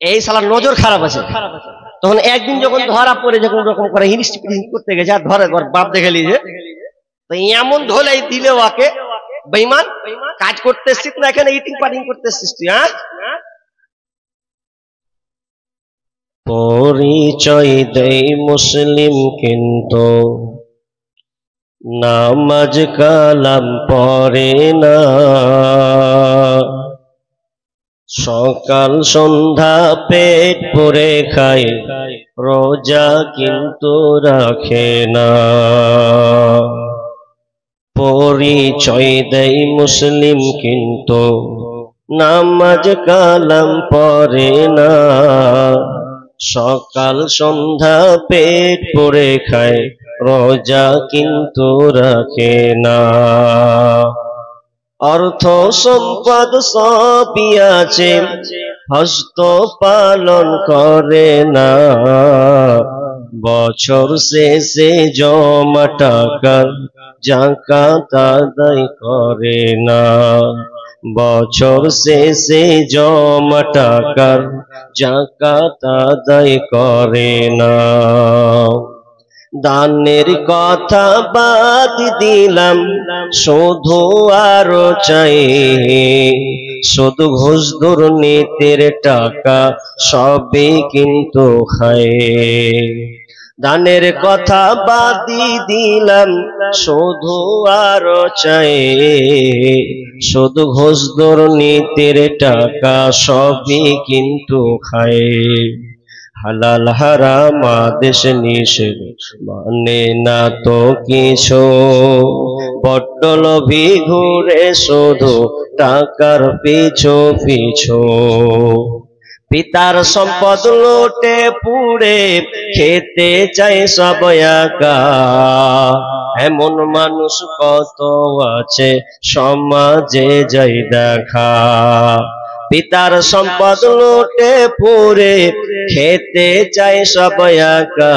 এই শালার নজর খারাপ আছে। তখন একদিন যখন ধরা পড়ে যখন রকম করে হিরিস্টি করতে গেছে আর ধরে বাপ দেখে লিজে, তো এমন ধোলাই দিলে ওকে, বেঈমান কাজ করতে এসছিস না এখানে ইটিং পাটিং করতে এসছিস তুই? হ্যাঁ, পরিচয় দেই মুসলিম কিন্তু নামাজ কালাম পড়ে না, সকাল সন্ধ্যা পেট ভরে খায়, রোজা কিন্তু রাখে না। পরিচয় দেই মুসলিম কিন্তু নামাজ কালাম পড়ে না, সকাল সন্ধ্যা পেট ভরে খায়, রোজা কিন্তু রাখে না। অর্থ সম্পদ সবই আছে, হস্ত পালন করে না, বছর শেষে জমা টাকার যাকাত আদায় করে না, বছর শেষে জমা টাকার যাকাত আদায় করে না। দানের কথা বাদ দিলাম, শুধু আরো চাই, শুধু ঘুষ দুর্নীতির টাকা সবই কিন্তু খায়। দানের কথা বাদ দিলাম, শুধু আরো চাই, শুধু ঘুষ দুর্নীতির টাকা সবই কিন্তু খায়। হালাল হারাম আদেশ নিষেধ মানে না তো কিছু, বড্ড লোভী ঘুরে শুধু টাকার পিছু পিছু। পিতার সম্পদ লুটে পুড়ে খেতে চাই সব একা, এমন মানুষ কত আছে সমাজে যাই দেখা। পিতার সম্পদ লুটে পুড়ে খেতে চাই সব একা,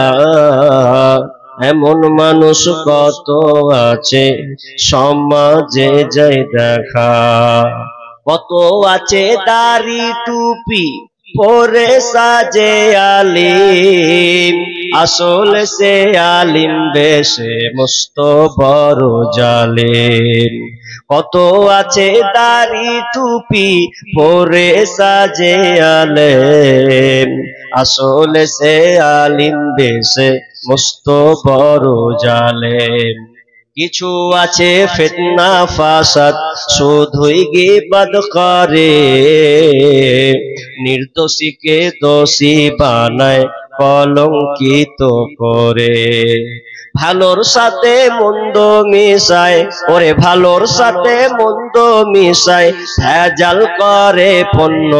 এমন মানুষ কত আছে সমাজে যাই দেখা। কত আছে দাড়ি টুপি পরে সাজে আলিম, আসলে সে আলিম বেশে মস্ত বড় জালিম। কত আছে দাড়ি টুপি পরে সাজে আলিম, আসলে সে আলিম বেশে মস্ত বড় জালিম। কিছু আছে ফিতনা ফাসাদ শুধুই গীবত করে, নির্দোষীকে দোষী বানায় কলঙ্কিত করে। ভালোর সাথে মন্দ মিশায়, ওরে ভালোর সাথে মন্দ মিশায়, ভেজাল করে পণ্য।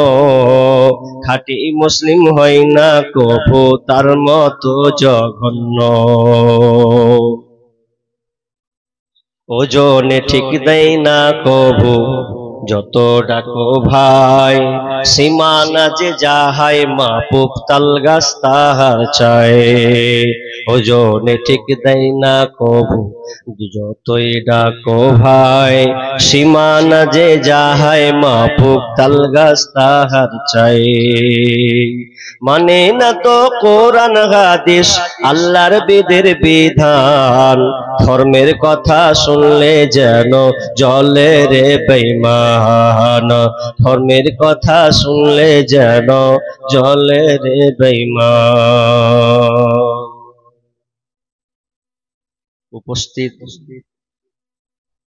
খাঁটি মুসলিম হয় না কবু তার মতো জঘন্য। ওজনে ঠিক দেয় না কবু যত ডাকো ভাই, সীমানা যে যাহাই মাপুক তাল গাছ তাহার চাই। ওজনে ঠিক দেয় না কবু যতই ডাকো ভাই, সীমানা যে যাহাই মাপুক তাল গাছ তাহার চাই। মানে না তো কোরআন হাদিস আল্লাহর বিধির বিধান, ধর্মের কথা শুনলে যেন জলে রে বেঈমান, ধর্মের কথা শুনলে যেন জলে রে বেঈমান। উপস্থিত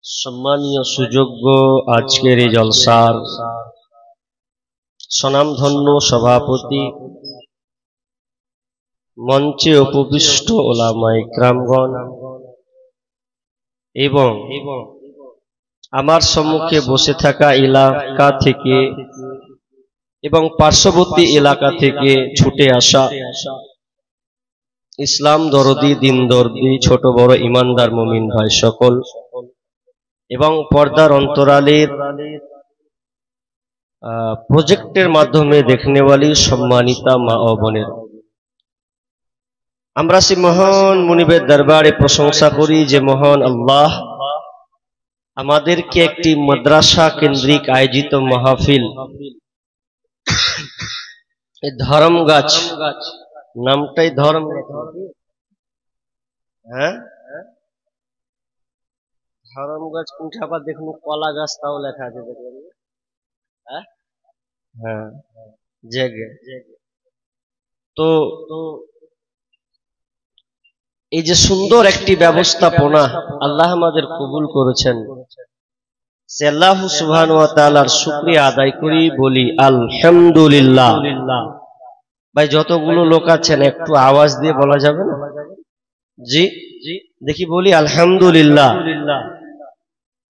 সম্মানীয় সুযোগ্য আজকের এই জলসার স্বনামধন্য সভাপতি, মঞ্চে উপবিষ্ট ওলামায়ে ইকরামগণ এবং আমার সম্মুখে বসে থাকা এলাকা থেকে এবং পার্শ্ববর্তী এলাকা থেকে ছুটে আসা ইসলাম দরদি, দিন দরদি, ছোট বড় ইমানদার মুমিন ভাই সকল এবং পর্দার অন্তরালের প্রজেক্টের মাধ্যমে দেখনেওয়ালি সম্মানিতা মা ও বোনের, আমরা সেই মহান মুনিবের দরবারে প্রশংসা করি যে মহান আল্লাহ আমাদেরকে একটি মাদ্রাসা কেন্দ্রিক আয়োজিত মাহফিল এই ধরম গাছ নামটাই ধরম গাছ। হ্যাঁ, ধরম গাছ কোনটা আবার দেখুন, কলা গাছ তাও লেখা আছে দেখবেন। হ্যাঁ হ্যাঁ, জেগে। তো এই যে সুন্দর একটি ব্যবস্থাপনা আল্লাহ আমাদের কবুল করেছেন, সে আল্লাহ সুবহানাহু ওয়া তাআলার শুকরিয়া আদায় করি, বলি আলহামদুলিল্লাহ। ভাই যতগুলো লোক আছেন একটু আওয়াজ দিয়ে বলা যাবে না? জি দেখি বলি আলহামদুলিল্লাহ।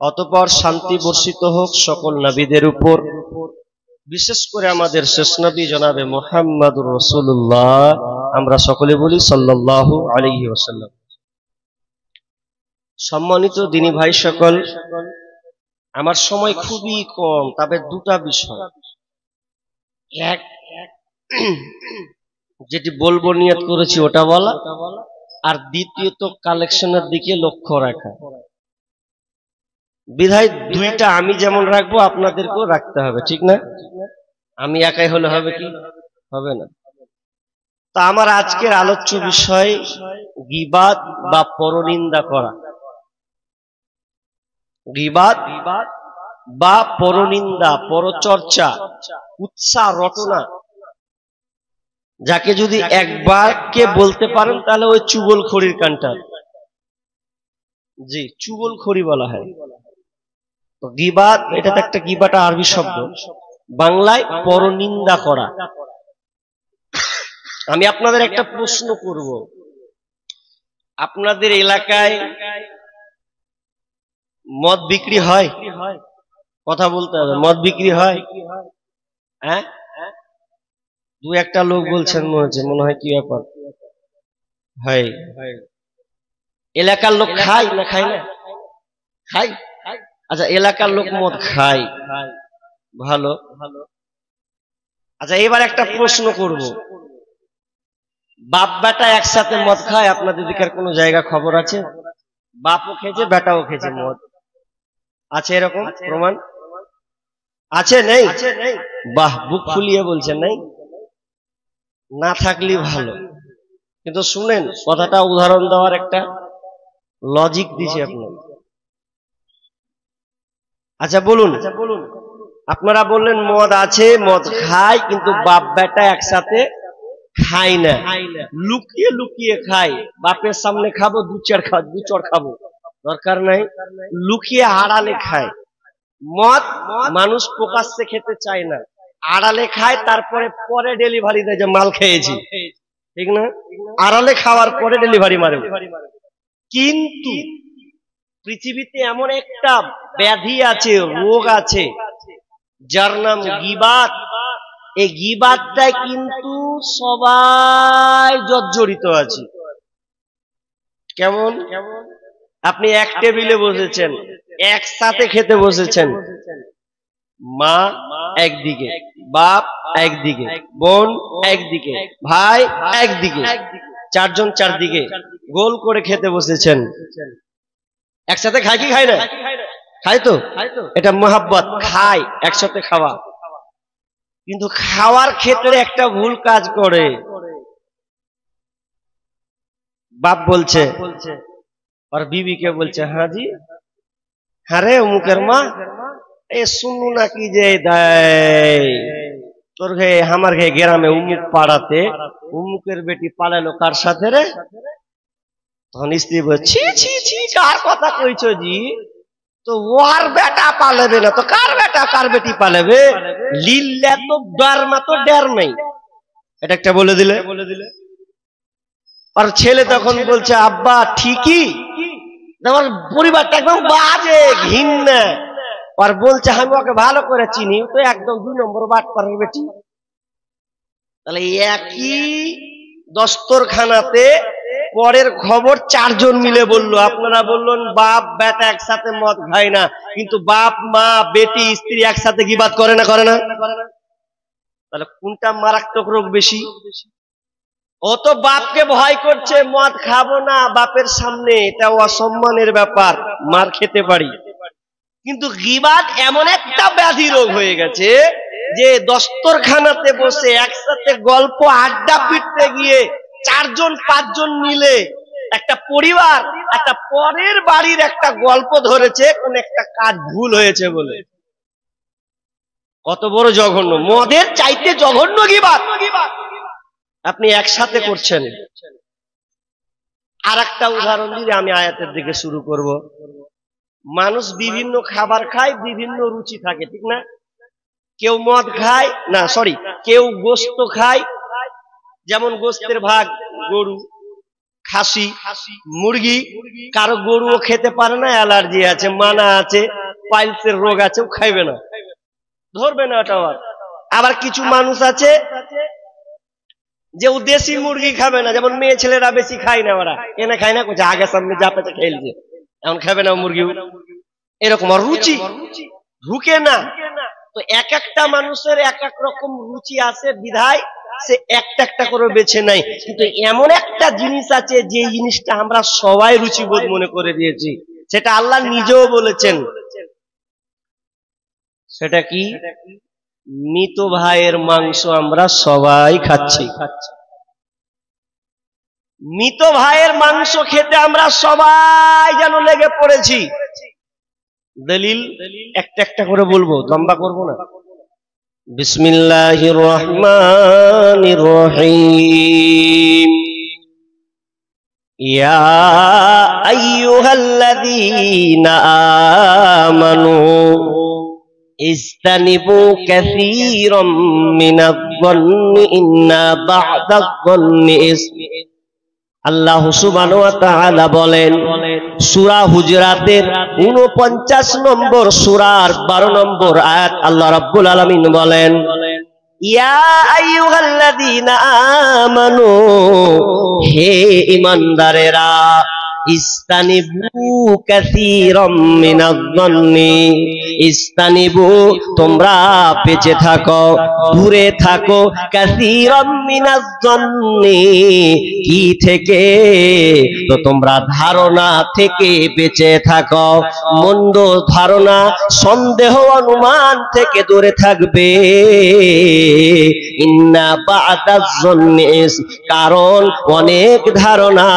অতঃপর শান্তি বর্ষিত হোক সকল নবীদের উপর, বিশেষ করে আমাদের শেষ নবী জনাবে মুহাম্মদুর রাসূলুল্লাহ। আমরা সকলে বলি সাল্লাল্লাহু আলাইহি ওয়াসাল্লাম। সম্মানিত দিনী ভাই সকল, আমার সময় খুবই কম, তবে দুটা বিষয়, এক যেটি বলবো নিয়ত করেছি ওটা বলা, আর দ্বিতীয়ত কালেকশনের দিকে লক্ষ্য রাখা। বিধায় দুইটা আমি যেমন রাখবো আপনাদেরকেও রাখতে হবে, ঠিক না? আমি একাই হলে হবে কি? হবে না। তা আমার আজকের আলোচ্য বিষয় গীবাত বা পরনিন্দা করা। গীবাত বা পরনিন্দা, পরচর্চা, উৎসাহ, রটনা, যাকে যদি একবার কে বলতে পারেন তাহলে ওই চুগলখড়ির কানটা, জি চুগলখড়ি বলা হয়। গীবাত এটা তো একটা, গীবাটা আরবি শব্দ, বাংলায় পরনিন্দা করা। আমি আপনাদের একটা প্রশ্ন করব, আপনাদের এলাকায় মদ বিক্রি হয়? কথা বলতে হবে, মদ বিক্রি হয়? হ্যাঁ, দু একটা লোক বলছেন মনে হয় কি ব্যাপার হয়। এলাকার লোক খায় না খায় না? খায়। আচ্ছা, এলাকার লোক মদ খায়, ভালো। আচ্ছা, এবার একটা প্রশ্ন করব, বাপ বেটা একসাথে মদ খায়? আপনাদের দিকের কোন জায়গা খবর আছে? বাপও খেয়েছে বেটাও খেয়েছে মদ? আছে এরকম প্রমাণ আছে? নেই? বাহ, বুক ফুলিয়ে বলছেন নাই, না থাকলেই ভালো। কিন্তু শুনেন কথাটা, উদাহরণ দেওয়ার একটা লজিক দিছি আপনার। আচ্ছা বলুন, আপনারা বললেন মদ আছে, মদ খায়, কিন্তু বাপ বেটা একসাথে খায় না, লুকিয়ে লুকিয়ে খায়। বাপের সামনে খাবো, দু চড় খাবো, দরকার নাই, লুকিয়ে আড়ালে খায়। মদ মানুষ প্রকাশ্যে খেতে চায় না, আড়ালে খায়, তারপরে পরে ডেলিভারি দেয় যে মাল খেয়েছি, ঠিক না? আড়ালে খাওয়ার পরে ডেলিভারি মারে। কিন্তু পৃথিবীতে এমন একটা ব্যাধি আছে, রোগ আছে, যার নাম গীবাত। এই গীবাতটাই কিন্তু সবাই জর্জরিত আছে। কেমন? আপনি এক টেবিলে বসেছেন, একসাথে খেতে বসেছেন, মা একদিকে, বাপ একদিকে, বোন একদিকে, ভাই একদিকে, চারজন চারদিকে গোল করে খেতে বসেছেন। একসাথে খায় কি খায় না? খায় তো, এটা মোহাব্বত, খায়, একসাথে খাওয়া। কিন্তু খাওয়ার ক্ষেত্রে একটা ভুল কাজ করে। বাপ বলছে আর বিবিকে বলছে, হ্যাঁ জি, হ্যাঁ রে অমুকের মা, এ শুনু নাকি যে দেয় তোর ঘরে, আমার ঘরে গ্রামে উমুক পাড়াতে উমুকের বেটি পালালো কার সাথে রে? তখন স্ত্রী বলছে, ছি ছি, কার কথা কইছো জি? তো ওর বেটা পালাবে না তো কার বেটা কার বেটি পালাবে? লিল্লা তো ডারমা তো ডের নেই, এটা একটা বলে দিলে। আর ছেলে তখন বলছে, আব্বা ঠিকই, আমার পরিবারটা একদম বাজে, ঘৃণা। আর বলছে, আমি ওকে ভালো করে চিনি, তো একদম 2 নম্বর বাটপাড়ার বেটি। তাহলে একই দস্তরখানাতে পরের খবর 4 জন মিলে বললো। আপনারা বললেন বাপ বেটা একসাথে মদ খায় না, কিন্তু বাপ মা বেটি স্ত্রী একসাথে গীবাত করে না? করে না? তাহলে কোনটা মারাত্মক রোগ বেশি? ও তো বাপকে ভয় করছে, মদ খাবো না বাপের সামনে, এটা অসম্মানের ব্যাপার, মার খেতে পারি। কিন্তু গীবাত এমন একটা ব্যাধি রোগ হয়ে গেছে যে দস্তরখানাতে বসে একসাথে গল্প আড্ডা পিটতে গিয়ে 4 জন 5 জন মিলে একটা পরিবার একটা পরের বাড়ির একটা গল্প ধরেছে কোন একটা কাজ ভুল হয়েছে বলে। কত বড় জঘন্য! মদের চাইতে জঘন্য গীবাত আপনি একসাথে করছেন। আর একটা উদাহরণ দিয়ে আমি আয়াতের দিকে শুরু করব। মানুষ বিভিন্ন খাবার খায়, বিভিন্ন রুচি থাকে, ঠিক না? কেউ মদ খায় না, সরি, কেউ গোশত খায়, যেমন গোশতের ভাগ গরু, খাসি, মুরগি। কারো গরুও খেতে পারে না, অ্যালার্জি আছে, মানা আছে, পাইলসের রোগ আছে, ও খাইবে না, ধরবে না ওটা। আবার কিছু মানুষ আছে যে ও দেশি মুরগি খাবে না, যেমন মেয়ে ছেলেরা বেশি খায় না, ওরা এনে খায় না, কোথায় আগে সামনে যা পেছে খেলছে, এখন খাবে না মুরগি। এরকম রুচি ঢুকে না। তো এক একটা মানুষের এক এক রকম রুচি আছে, বিধায় সে একটা একটা করে বেছে নাই। কিন্তু এমন একটা জিনিস আছে যে জিনিসটা আমরা সবাই রুচিবোধ মনে করে দিয়েছি, সেটা আল্লাহ নিজেও বলেছেন। সেটা কি? মৃত ভাইয়ের মাংস আমরা সবাই খাচ্ছি। মৃত ভাইয়ের মাংস খেতে আমরা সবাই যেন লেগে পড়েছি। দলিল একটা একটা করে বলবো, লম্বা করব না। বিসমিল্লাহির রহমানির রহিম। ইয়া আইয়ুহাল্লাযীনা আমানু ইজতানিবু কাসীরাম মিনায-যন্নি ইন্না বা'দায-যন্নি ইসম। আল্লাহ সুবহানাহু ওয়া তাআলা বলেন সূরা হুজরাতের 49 নম্বর সূরার 12 নম্বর আয়াত, আল্লাহ রাব্বুল আলামিন বলেন, ইয়া আইয়ুহাল্লাযীনা আমানু, হে ঈমানদারেরা, ইস্তানিবু কাসীরাম মিনায-যন্নি, ইস্তানিবু তোমরা বেঁচে থাকো, দূরে থাকো, কাসীরাম মিনায-যন্নি কি থেকে? তো তোমরা ধারণা থেকে বেঁচে থাকো, মন্দ ধারণা, সন্দেহ, অনুমান থেকে দূরে থাকবে। ইন্না বা'দায-যন্নি ইসম, কারণ অনেক ধারণা,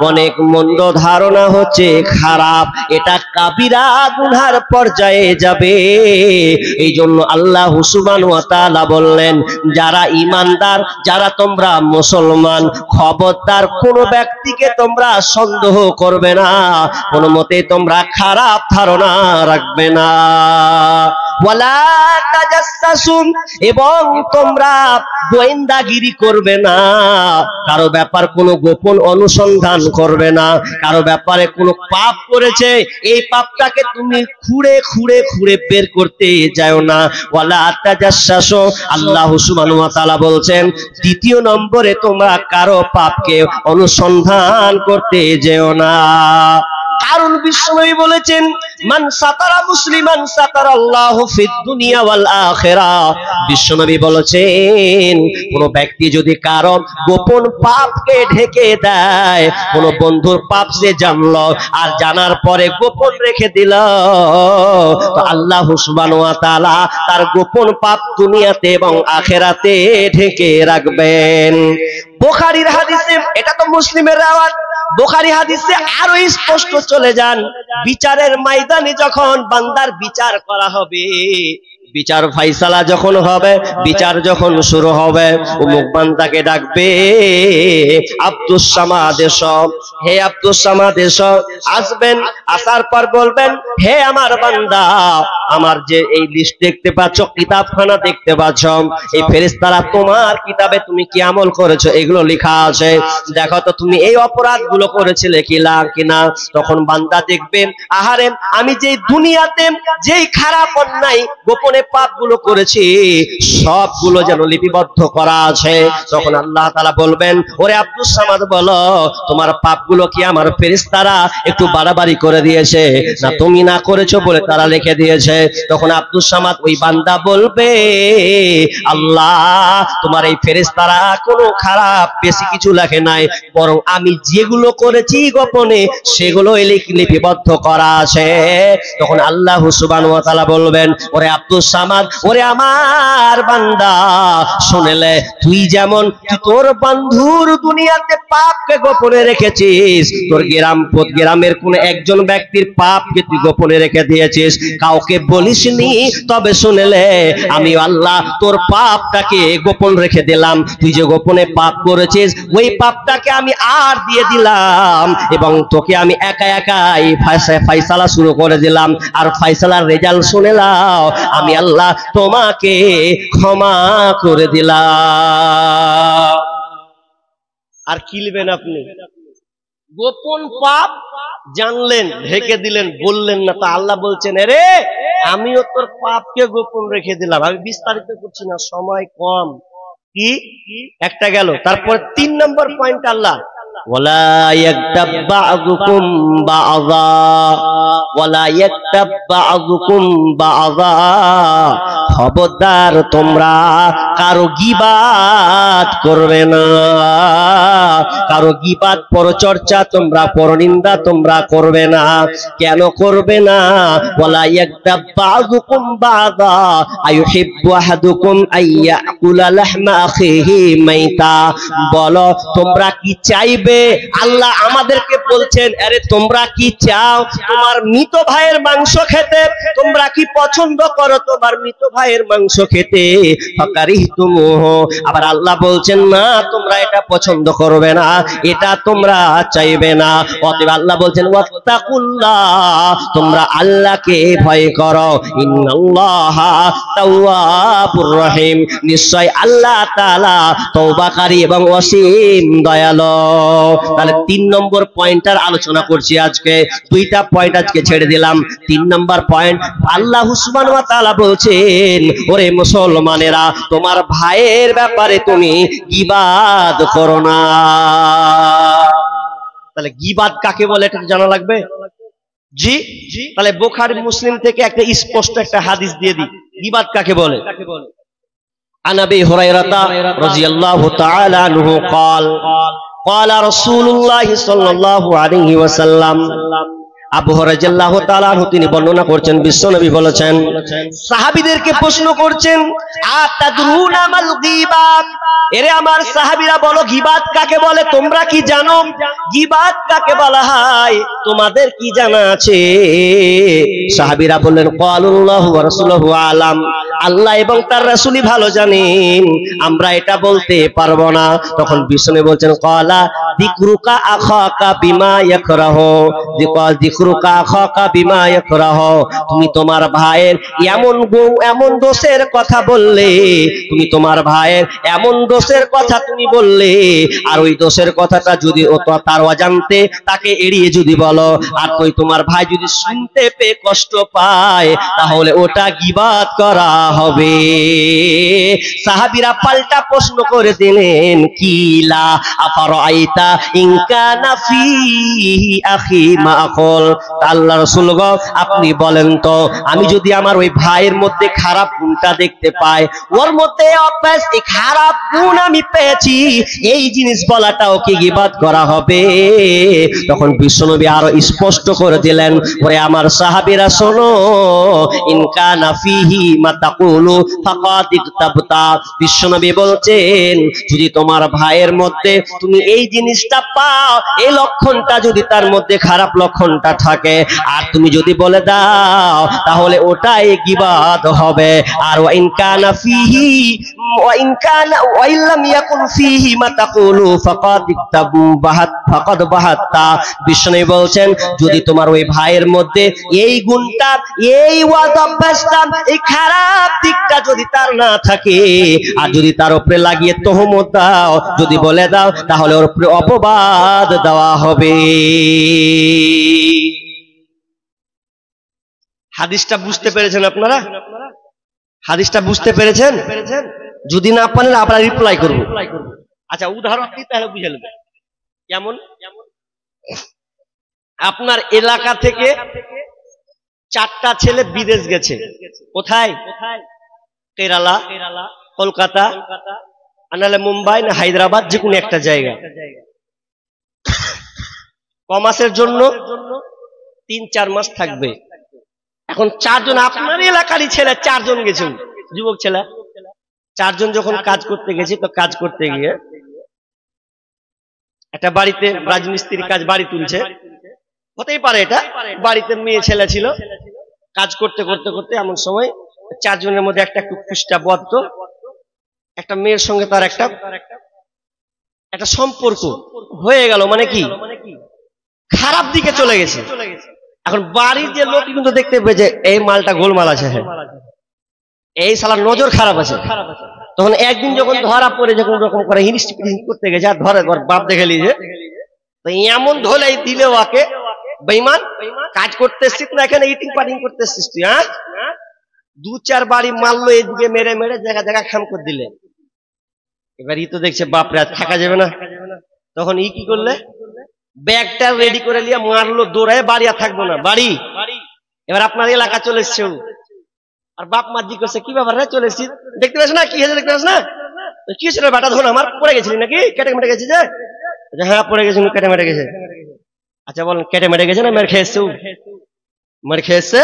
অনেক মন্দ ধারণা হচ্ছে খারাপ, এটা কাবিরা গুনার পর্যায়ে যাবে। এই জন্য আল্লাহ সুবহানাহু ওয়া তাআলা বললেন, যারা ঈমানদার, যারা তোমরা মুসলমান, খবরদার কোন ব্যক্তিকে তোমরা সন্দেহ করবে না, কোন মতে তোমরা খারাপ ধারণা রাখবে না। ওয়ালা তাজাসসু, এবং তোমরা গোয়েন্দাগিরি করবে না, কারো ব্যাপার কোনো গোপন অনুসন্ধান করবে না, কারো ব্যাপারে কোনো পাপ করেছে এই পাপটাকে তুমি খুঁড়ে খুঁড়ে খুঁড়ে বের করতে যাও না। ওয়ালা তাজাসসু, আল্লাহ সুবহানাহু ওয়া তাআলা বলছেন দ্বিতীয় নম্বরে তোমরা কারো পাপকে অনুসন্ধান করতে যেও না। কারণ বিশ্বনবী বলেছেন, মান সাতারা মুসলিমান সাতারাল্লাহু ফিদ দুনিয়া ওয়াল আখিরাহ। বিশ্বনবী বলেছেন, কোন ব্যক্তি যদি কারো গোপন পাপকে ঢেকে দেয়, কোন বন্ধুর পাপ সে জানলো আর জানার পরে গোপন রেখে দিল, তো আল্লাহ সুবহানাহু ওয়া তাআলা তার গোপন পাপ দুনিয়াতে এবং আখিরাতে ঢেকে রাখবেন। বুখারীর হাদিসে, এটা তো মুসলিমের রাওয়াত, বুখারী হাদিসে আরো স্পষ্ট চলে যান, বিচারের ময়দানে যখন বান্দার বিচার করা হবে, বিচার ফাইসালা যখন হবে, বিচার যখন শুরু হবে, অমুক বান্দাকে ডাকবে, আব্দুস সামাদ এসো, হে আব্দুস সামাদ এসো। আসবেন, আসার পর বলবেন, হে আমার বান্দা, আমার যে এই লিস্ট দেখতে পাচ্ছ, কিতাবখানা দেখতে পাচ্ছ, এই ফেরেশতারা তোমার কিতাবে তুমি কি আমল করেছো এগুলো লেখা আছে, দেখো তো তুমি এই অপরাধগুলো করেছিলে কিনা। তখন বান্দা দেখবেন, আহারে আমি যেই দুনিয়াতে যেই খারাপ অন্যায় গোপনে পাপগুলো করেছি সবগুলো যেন লিপিবদ্ধ করা আছে। তখন আল্লাহ তাআলা বলবেন, ওরে আব্দুস সামাদ, বলো তোমার পাপগুলো কি আমার ফেরেশতারা একটু বাড়াবাড়ি করে দিয়েছে, না তুমি না করেছো বলে তারা লিখে দিয়েছে? তখন আব্দুস সামাদ, ওই বান্দা বলবে, আল্লাহ তোমার এই ফেরেশতারা কোনো খারাপ বেশি কিছু লেখে নাই, বরং আমি যেগুলো করেছি গোপনে সেগুলো লিপিবদ্ধ করা আছে। তখন আল্লাহ সুবহানাহু ওয়া তাআলা বলবেন, ওরে আব্দুস সামাদ, ওরে আমার বান্দা শুনলে, তুই যেমন তোর বন্ধুর দুনিয়াতে পাপকে গোপনে রেখেছিস, তোর গ্রামের কোন একজন ব্যক্তির পাপকে তুই গোপনে রেখে দিয়েছিস, কাউকে বলিসনি, তবে শুনলে আমি আল্লাহ তোর পাপটাকে গোপন রেখে দিলাম। তুই যে গোপনে পাপ করেছিস ওই পাপটাকে আমি আর দিয়ে দিলাম, এবং তোকে আমি একা একাই ফাইসালা শুরু করে দিলাম। আর ফাইসালার রেজাল্ট শুনে নাও, আমি আল্লাহ তোমাকে ক্ষমা করে দিলাম। আর কিলবেন আপনি? গোপন পাপ জানলেন, ঢেকে দিলেন, বললেন না, তা আল্লাহ বলছেন আরে আমিও তোর পাপকে গোপন রেখে দিলাম। আমি বিস্তারিত করছি না, সময় কম। কি একটা গেল, তারপর ৩ নম্বর পয়েন্ট আল্লাহ, ওয়ালা ইয়াগতাব বা'যুকুম বা'যা, ওয়ালা ইয়াগতাব বা'যুকুম বা'যা, খবরদার তোমরা কারো গীবাত করবে না, কারো গীবাত পরচর্চা তোমরা, পরনিন্দা তোমরা করবে না। কেন করবে না? ওয়ালা ইয়াগতাব বা'যুকুম বা'যা আইয়ুহিব্বু আহাদুকুম আইয়াকুলা লাহমা আখিহি মাইতা। বলো তোমরা কি চাইবে? আল্লাহ আমাদেরকে বলছেন আরে তোমরা কি চাও তোমার মৃত ভাইয়ের মাংস খেতে? তোমরা কি পছন্দ করো তোমার মৃত ভাইয়ের মাংস খেতে? ফাকারিহতুমুহু। আবার আল্লাহ বলছেন না তোমরা এটা পছন্দ করবে না, এটা তোমরা চাইবে না। অতএব আল্লাহ বলছেন ওয়াত্তাকুল্লাহ, তোমরা আল্লাহকে ভয় করো। ইন্নাল্লাহা তাওয়াবুর রহিম, নিশ্চয় আল্লাহ তাআলা তওবাকারী এবং অসীম দয়ালু। তাহলে ৩ নম্বর পয়েন্টার আলোচনা করছি আজকে। 2টা পয়েন্ট আজকে ছেড়ে দিলাম। ৩ নম্বর পয়েন্ট, আল্লাহ সুবহানাহু ওয়া তাআলা বলছেন ওরে মুসলমানেরা, তোমার ভাইয়ের ব্যাপারে তুমি গীবাত করো না। তাহলে গীবাত কাকে বলে এটা জানা লাগবে। জি, তাহলে বুখারী মুসলিম থেকে একটা স্পষ্ট একটা হাদিস দিয়ে দিই, গীবাত কাকে বলে। আন আবি হুরায়রা রাদিয়াল্লাহু তাআলা আনহু قال قال رسول الله صلى الله عليه وسلم, আবু হুরায়রা রাদিয়াল্লাহু তাআলা আনহু তিনি বর্ণনা করছেন, বিশ্বনবী বলেছেন, সাহাবীদেরকে প্রশ্ন করছেন আতাদরুনা মাল গীবাত, এরে আমার সাহাবীরা বলো গীবাত কাকে বলে? তোমরা কি জানো গীবাত কাকে বলা হয়? তোমাদের কি জানা আছে? সাহাবীরা বললেন ক্বালুল্লাহু ওয়া রাসূলুহু আলাম, আল্লাহ এবং তার রাসূলই ভালো জানেন, আমরা এটা বলতে পারবো না। তখন বিশ্বনবী বলছেন ক্বালা যিকরুকা আখাকা বিমা ইয়াকরাহু, যিকরুকা আখাকা বিমা ইয়াকরাহু, তুমি তোমার ভাইয়ের এমন দোষের কথা বললে, তুমি তোমার ভাইয়ের এমন দোষের কথা তুমি বললে, আর ওই দোষের কথাটা যদি ও তার অজান্তে তাকে এড়িয়ে যদি বলো, আর তুই তোমার ভাই যদি শুনতে পেয়ে কষ্ট পায়, তাহলে ওটা গীবাত করা হবে। সাহাবীরা পাল্টা প্রশ্ন করে দিলেন কিলা আফারাইতা ইন কানা ফিহি আখি মাআকুল, আল্লাহ রাসূল গো আপনি বলেন তো, আমি যদি আমার ওই ভাইয়ের মধ্যে খারাপ গুণটা দেখতে পাই, ওর মধ্যে অভ্যাস এই খারাপ গুণ আমি পেয়েছি, এই জিনিস বলাটাও কি গীবাত করা হবে? তখন বিশ্বনবী আরো স্পষ্ট করে দিলেন, ওরে আমার সাহাবীরা শোনো, ইন কানা ফিহি মা তাকুলু ফাকাদ ইকতাবতা, বিশ্বনবী বলছেন যদি তোমার ভাইয়ের মধ্যে তুমি এই জিনিসটা পাও, এই লক্ষণটা যদি তার মধ্যে খারাপ লক্ষণটা থাকে, আর তুমি যদি বলে দাও, তাহলে ওটাই গীবাত হবে। আর ওয়া ইন কানা ফিহি ওয়া ইন কানা ওয়া ইল্লাম ইয়াকুন ফিহি মা তাকুলু ফাকাদ বাহাত্তা, বিশ্বনবী বলছেন যদি তোমার ওই ভাইয়ের মধ্যে এই গুণটা, এই অভ্যাসটা, এই খারাপ দিকটা যদি তার না থাকে, আর যদি তার উপরে লাগিয়ে তহমত দাও, যদি বলে দাও, তাহলে ওর উপরে অপবাদ দেওয়া হবে। হাদিসটা বুঝতে পেরেছেন আপনারা? হাদিসটা বুঝতে পেরেছেন? যদি না পারেন আপনারা রিপ্লাই করব। আচ্ছা উদাহরণ দিই তাহলে বুঝে নেবেন। কেমন? আপনার এলাকা থেকে 4টা ছেলে বিদেশ গেছে। কোথায়? কেরালা, কলকাতা, আনালে মুম্বাই না হায়দ্রাবাদ, যে কোনো একটা জায়গা। কমাসের জন্য 3-4 মাস থাকবে। এখন চারজন আপনার এলাকারই ছেলে চারজন গেছে, যুবক ছেলে চারজন যখন কাজ করতে গেছে, তো কাজ করতে গিয়ে একটা বাড়িতে রাজমিস্ত্রির কাজ বাড়ি তুলছে, হতেই পারে এটা বাড়িতে মেয়ে ছেলে ছিল, কাজ করতে করতে করতে এমন সময় চারজনের মধ্যে একটা একটু খুশটা বদ্ধ একটা মেয়ের সঙ্গে তার একটা সম্পর্ক হয়ে গেল, মানে কি খারাপ দিকে চলে গেছে। এখন বাড়ির যে লোক কিন্তু দেখতে পেয়েছে এই মালটা গোলমাল আছে, হ্যাঁ এই শালার নজর খারাপ আছে। তখন একদিন যখন ধরা পড়ে যখন রকম করে হিরিস্টিপিরিং করতে গেছে, আর ধরে বাপ দেখে লিজে, তো এমন ধোলাই দিলে ওকে, বেঈমান কাজ করতে এসছিস না এখানে ইটিং পাটিং করতে এসছিস তুই, হ্যাঁ দু চার বাড়ি মারলো, এদিকে মেরে মেরে জায়গা জায়গা খাম করে দিলে। এবার ই তো দেখছে বাপরে আর থাকা যাবে না, তখন ই কি করলে ব্যাগটা রেডি করে নিয়ে মারলো, দৌড়ায় বাড়ি আর থাকবো না বাড়ি। এবার আপনার এলাকা চলে এসছে, আর বাপ মা জি করছে কি ব্যাপার চলে এসছি, দেখতে পাস না কি হয়েছে, দেখতে পাস না কি হয়েছিল বেটা, ধরুন আমার পড়ে গেছিলি নাকি, কেটে মেটে গেছি যে, হ্যাঁ পড়ে গেছি কেটে মেটে গেছে। আচ্ছা বলেন কেটে মেটে গেছে না মের খেয়ে এসছে, মের খেয়ে এসছে,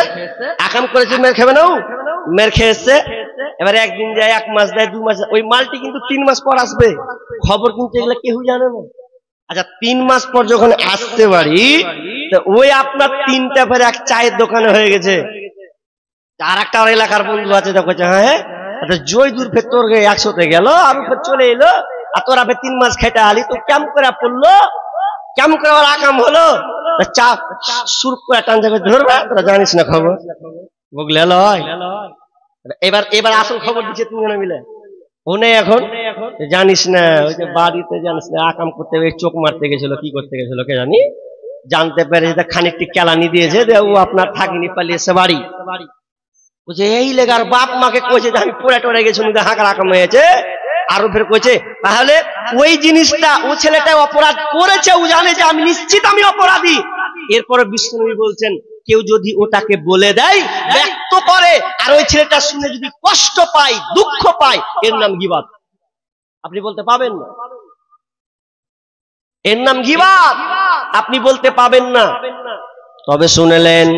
আকাম করেছে মের খাবে না, মের খেয়ে এসছে। এবার একদিন যায়, এক মাস দেয়, 2 মাস, ওই মালটি কিন্তু 3 মাস পর আসবে, খবর কিন্তু এগুলো কেউ জানে না। আচ্ছা 3 মাস পর যখন আসতে পারি, তো ওই আপনার 3টা ফের এক চায়ের দোকানে হয়ে গেছে। আর একটা এলাকার বন্ধু আছে, দেখো হ্যাঁ জয় দূর ফের তোর 100তে গেল, আমি ফের চলে এলো, আর তোরা ফের 3 মাস খেটে আলি, তো কেমন করে পড়লো, কেমন করে ওর আকাম হলো, চা সুর করে টান যাবে ধরবে, তোরা জানিস না খবর, বুঝলে লয়। এবার আসল খবর দিচ্ছে তিনজনে মিলে, ওনে এখন জানিস না, ওই যে বাড়িতে জানিস না আকাম করতে চোখ মারতে গেছিল, কি করতে গেছিল কে জানি, জানতে পেরে খানিকটি কেলানি দিয়েছে, ও আপনার থাকিনি পালিয়েছে বাড়ি। বলছে এই লেগার বাপ মাকে কইছে যে আমি পড়ে টরে গেছি, হাঁকার আকাম হয়েছে, আরো ফের কইছে তাহলে ওই জিনিসটা ও ছেলেটা অপরাধ করেছে, ও জানে যে আমি নিশ্চিত আমি অপরাধী। এরপরে বিষ্ণুনবী বলছেন কেউ যদি ওটাকে বলে দেয়, ব্যক্ত করে, আর ওই ছেলেটা শুনে যদি কষ্ট পায়, দুঃখ পায়, এর নাম গীবাত। আপনি বলতে পাবেন না, এর নাম গীবাত, আপনি বলতে পাবেন না। তবে শুনলেন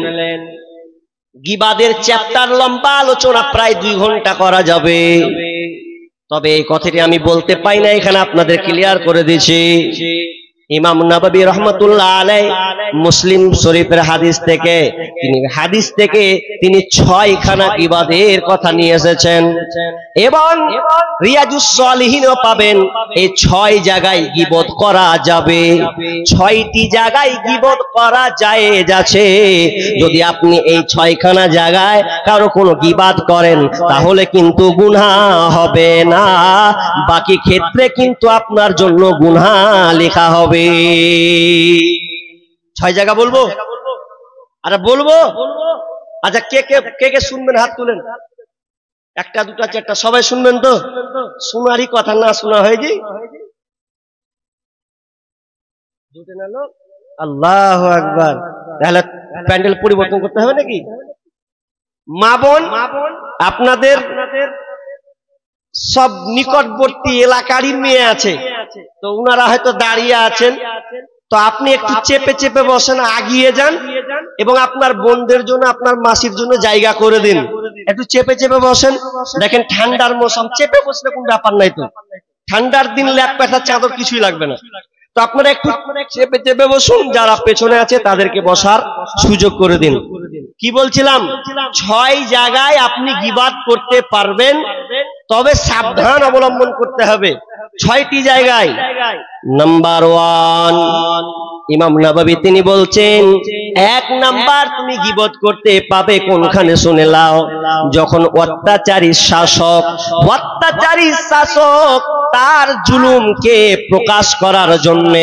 গীবাদের চ্যাপ্টার লম্বা আলোচনা, প্রায় 2 ঘন্টা করা যাবে, তবে এই কথাটি আমি বলতে পাই না, এখানে আপনাদের ক্লিয়ার করে দিয়েছি। ইমাম নববী রাহমাতুল্লাহ আলাইহি মুসলিম শরীফের হাদিস থেকে তিনি 6খানা ইবাদের কথা নিয়ে এসেছেন, এবং রিয়াজুস সালিহিনও পাবেন। এই 6 জায়গায় গীবত করা যাবে, 6টি জায়গায় গীবত করা জায়েজ আছে। যদি আপনি এই 6খানা জায়গায় কারো কোনো গীবাত করেন, তাহলে কিন্তু গুনাহ হবে না, বাকি ক্ষেত্রে কিন্তু আপনার জন্য গুনাহ লেখা হবে। 6 জায়গা বলবো, আরে বলবো। আচ্ছা কে কে কে কে শুনবেন হাত তুলেন, 1টা 2টা 4টা সবাই শুনবেন তো, শোনারই কথা, না শোনা হয়ে যায়। আল্লাহু আকবার, তাহলে প্যান্ডেল পরিবর্তন করতে হবে নাকি? মা বোন আপনাদের সব নিকটবর্তী এলাকারই মেয়ে আছে, তো উনারা হয়তো দাঁড়িয়ে আছেন, তো আপনি একটু চেপে চেপে বসেন, আগিয়ে যান, এবং আপনার বোনদের জন্য আপনার মাসির জন্য জায়গা করে দিন, একটু চেপে চেপে বসেন। দেখেন ঠান্ডার মৌসুম, চেপে বসলে কোন ব্যাপার নাই, তো ঠান্ডার দিন ল্যাপ পেঁথা চাদর কিছুই লাগবে না, তো আপনারা একটু চেপে চেপে বসুন, যারা পেছনে আছে তাদেরকে বসার সুযোগ করে দিন। কি বলছিলাম, 6 জায়গায় আপনি গীবাত করতে পারবেন, তবে সাবধান অবলম্বন করতে হবে। 6টি জায়গায়। নাম্বার 1, ইমাম নববী তিনি বলছেন 1 নাম্বার তুমি গীবত করতে পাবে কোনখানে, শুনে লাও, যখন অত্যাচারী শাসক তার জুলুমকে প্রকাশ করার জন্য,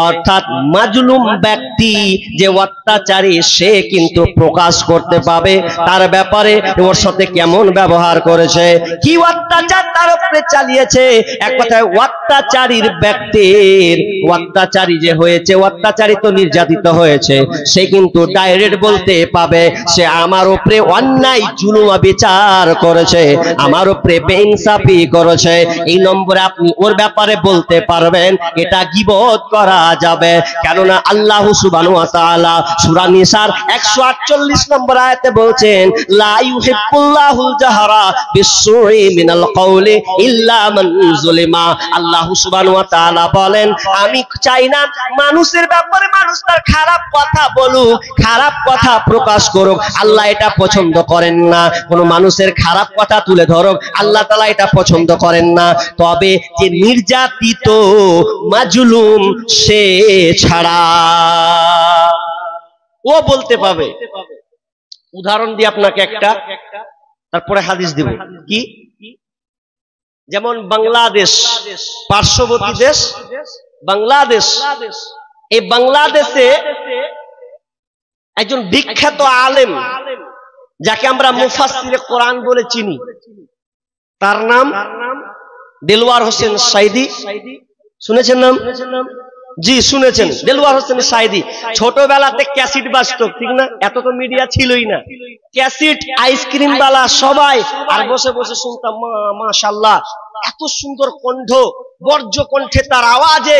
অর্থাৎ মাজলুম ব্যক্তি যে অত্যাচারী, সে কিন্তু প্রকাশ করতে পাবে তার ব্যাপারে ওর সাথে কেমন ব্যবহার করেছে, কি অত্যাচার তার উপরে চালিয়েছে। এক কথায় অত্যাচারীর ব্যক্তির, অত্যাচারী যে হয়েছে, অত্যাচার অত্যাচারিত নির্যাতিত হয়েছে, সে কিন্তু ডাইরেক্ট বলতে পাবে সে আমার উপরে অন্যায় জুলুম বিচার করেছে, আমার উপরে বেইনসাফি করেছে। এই নম্বরে আপনি ওর ব্যাপারে বলতে পারবেন, এটা গীবত করা যাবে। কেননা আল্লাহ সুবহানাহু ওয়া তাআলা সূরা নিসার 148 নম্বর আয়াতে বলছেন, লা ইউহিব্বুল্লাহুল জাহরা বিসসুই মিনাল কওলি ইল্লা মান যুলিমা। আল্লাহ সুবহানাহু ওয়া তাআলা বলেন, আমি চাই না মানুষের ব্যাপারে মানুষ তার খারাপ কথা বলুক, খারাপ কথা প্রকাশ করুক। আল্লাহ এটা পছন্দ করেন না। কোন মানুষের খারাপ কথা তুলে ধরুক, আল্লাহ তাআলা এটা পছন্দ করেন না। তবে যে নির্যাতিত মাজলুম সে ছাড়া ও বলতে পাবে। উদাহরণ দিয়ে আপনাকে একটা, তারপরে হাদিস দিব। কি? যেমন বাংলাদেশ, পার্শ্ববর্তী দেশ বাংলাদেশ, এই বাংলাদেশে একজন বিখ্যাত আলেম যাকে আমরা মুফাসসিরে কোরআন বলে চিনি, তার নাম দেলওয়ার হোসেন সাইদি। শুনেছেন নাম? জি শুনেছেন, দেলওয়ার হোসেন সাইদি। ছোটবেলাতে ক্যাসেট বাজতো, ঠিক না? এত তো মিডিয়া ছিলই না। ক্যাসেট, আইসক্রিম বালা সবাই, আর বসে বসে শুনতাম মাশাআল্লাহ, এত সুন্দর কণ্ঠ, বর্জ্য কণ্ঠে তার আওয়াজে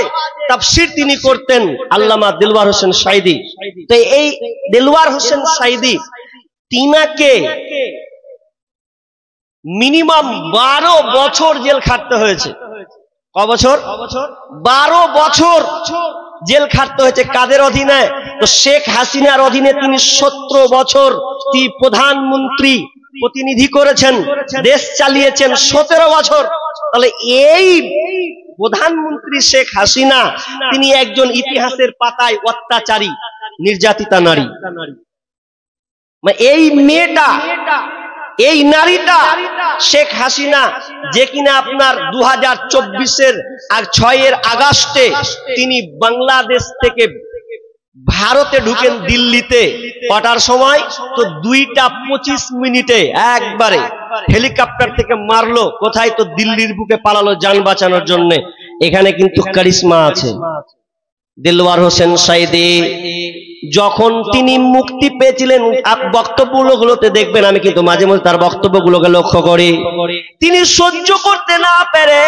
তাফসীর তিনি করতেন, আল্লামা দেলওয়ার হোসেন সাইদি। তো এই দেলওয়ার হোসেন সাইদি তিনাকে মিনিমাম 12 বছর জেল খাটতে হয়েছে। ক বছর? 12 বছর জেল খাটতে হয়েছে। কাদের অধীনে? তো শেখ হাসিনার অধীনে তিনি 17 বছর তিনি প্রধানমন্ত্রী প্রতিনিধি করেছেন, দেশ চালিয়েছেন 17 বছর। তাহলে এই প্রধানমন্ত্রী শেখ হাসিনা তিনি একজন ইতিহাসের পাতায় অত্যাচারী নির্যাতিতা নারী। এই মেয়েটা, এই নারীটা শেখ হাসিনা, যে কিনা আপনার 2024-এর 6 আগস্টে তিনি বাংলাদেশ থেকে ভারতে ঢুকেন দিল্লিতে। কটার সময়? তো 2:25 একবারে হেলিকপ্টার থেকে মারলো। কোথায়? তো দিল্লির বুকে পালালো যান বাঁচানোর জন্য। এখানে কিন্তু কারিশমা আছে। দেলওয়ার হোসেন সাইদি যখন তিনি মুক্তি পেয়েছিলেন, বক্তব্যগুলোতে দেখবেন, আমি কিন্তু মাঝে মাঝে তার বক্তব্যগুলোকে লক্ষ্য করি, তিনি সহ্য করতে না পেরে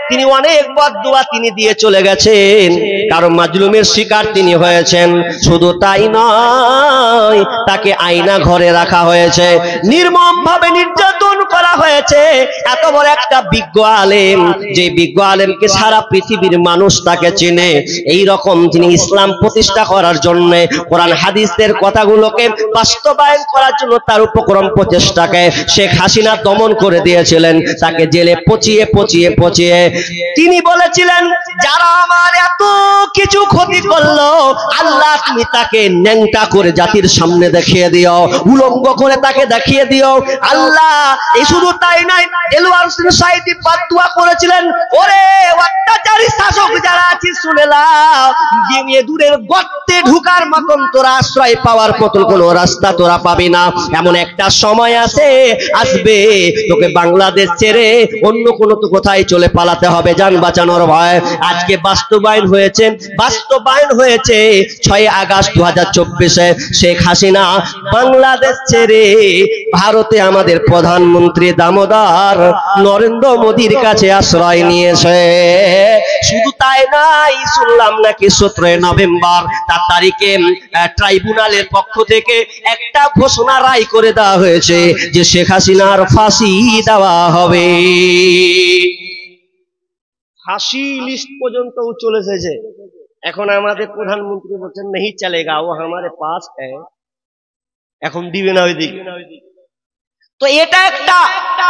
তিনি অনেক বদদুয়া তিনি দিয়ে চলে গেছেন, কারণ মাজলুমের শিকার তিনি হয়েছেন। শুধু তাই নয়, তাকে আয়না ঘরে রাখা হয়েছে, নির্মম ভাবে নির্যাতন করা হয়েছে। এত বড় একটা বিজ্ঞ আলেম, যে বিজ্ঞ আলেমকে সারা পৃথিবীর মানুষ তাকে চিনে, এই রকম তিনি ইসলাম প্রতিষ্ঠা করার জন্য, কোরআন হাদিসের কথাগুলোকে বাস্তবায়ন করার জন্য তার উপক্রম প্রচেষ্টাকে শেখ হাসিনা দমন করে দিয়েছিলেন। তাকে জেলে পচিয়ে পচিয়ে পচিয়ে তিনি বলেছিলেন, যারা আমার এত কিছু ক্ষতি করলো, আল্লাহ তুমি তাকে ন্যাংটা করে জাতির সামনে দেখিয়ে দিও, উলঙ্গ করে তাকে দেখিয়ে দিও আল্লাহ। এই শুধু তাই নয়, দেলওয়ার হোসেন সাইদি বদদুয়া করেছিলেন, ওরে অত্যাচারী শাসক যারা আছিস শুনে নাও, দূরের গর্তে ঢুকার মতন তোরা আশ্রয় পাওয়ার মতন কোন রাস্তা তোরা পাবি না। এমন একটা সময় আসবে তোকে বাংলাদেশ ছেড়ে অন্য কোনো তো কোথায় চলে পালাতে হবে জান বাঁচানোর ভয়। আজকে বাস্তবায়ন হয়েছে 6 আগস্ট 2024-এ শেখ হাসিনা বাংলাদেশ ছেড়ে ভারতে আমাদের প্রধানমন্ত্রী দামোদর নরেন্দ্র মোদীর কাছে আশ্রয় নিয়েছে। শুধু তাই নাই, শুনলাম নাকি 17 নভেম্বর তার তারিখে ট্রাইব্যুনালের পক্ষ থেকে একটা ঘোষণা রায় করে দেওয়া হয়েছে যে শেখ হাসিনার ফাঁসি দেওয়া হবে। ফাঁসি লিস্ট পর্যন্ত চলে এসেছে। এখন আমাদের প্রধানমন্ত্রী বলছেন नहीं चलेगा, वो हमारे पास है, এখন দিবে না ওইদিকে। তো এটা একটা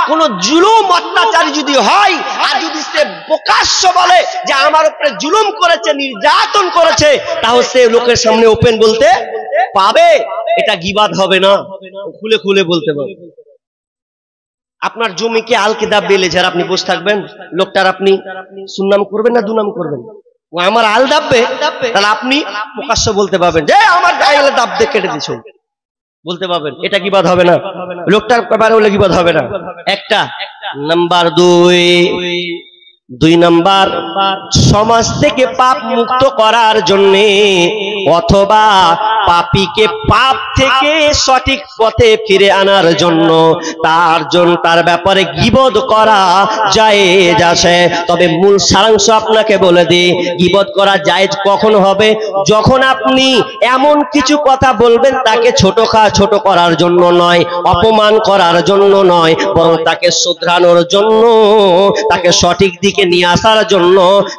কোন জুলুম অত্যাচারী যদি হয়, আর যদি সে প্রকাশ্য বলে যে আমার উপরে জুলুম করেছে, নির্যাতন করেছে, তাহলে সে লোকের সামনে ওপেন বলতে পাবে, এটা গীবাত হবে না, খুলে খুলে বলতে পারবে। আপনার জমিকে আল-কিতাব বেলেছে, আর আপনি বসে থাকবেন, লোকটার আপনি সুনাম করবেন না দুনাম করবেন? ও আমার আল দাববে, তাহলে আপনি প্রকাশ্য বলতে পারবেন যে আমার গায়ে দাব দিয়ে কেটে দিছো, বলতে পারবেন, এটা গীবাত হবে না। লোকটার ব্যাপারে হলে গীবাত হবে না। একটা। নাম্বার 2, দুই নাম্বার, সমাজ থেকে পাপ মুক্ত করার জন্য অথবা পাপীকে পাপ থেকে সঠিক পথে ফিরে আনার জন্য তার ব্যাপারে গীবত করা জায়েজ আছে। তবে মূল সারাংশ আপনাকে বলে দিই, গীবত করা জায়েজ কখন হবে? যখন আপনি এমন কিছু কথা বলবেন তাকে ছোট করার জন্য নয়, অপমান করার জন্য নয়, বরং তাকে শুধরানোর জন্য, তাকে সঠিক দিকে নিয়ে আসার জন্য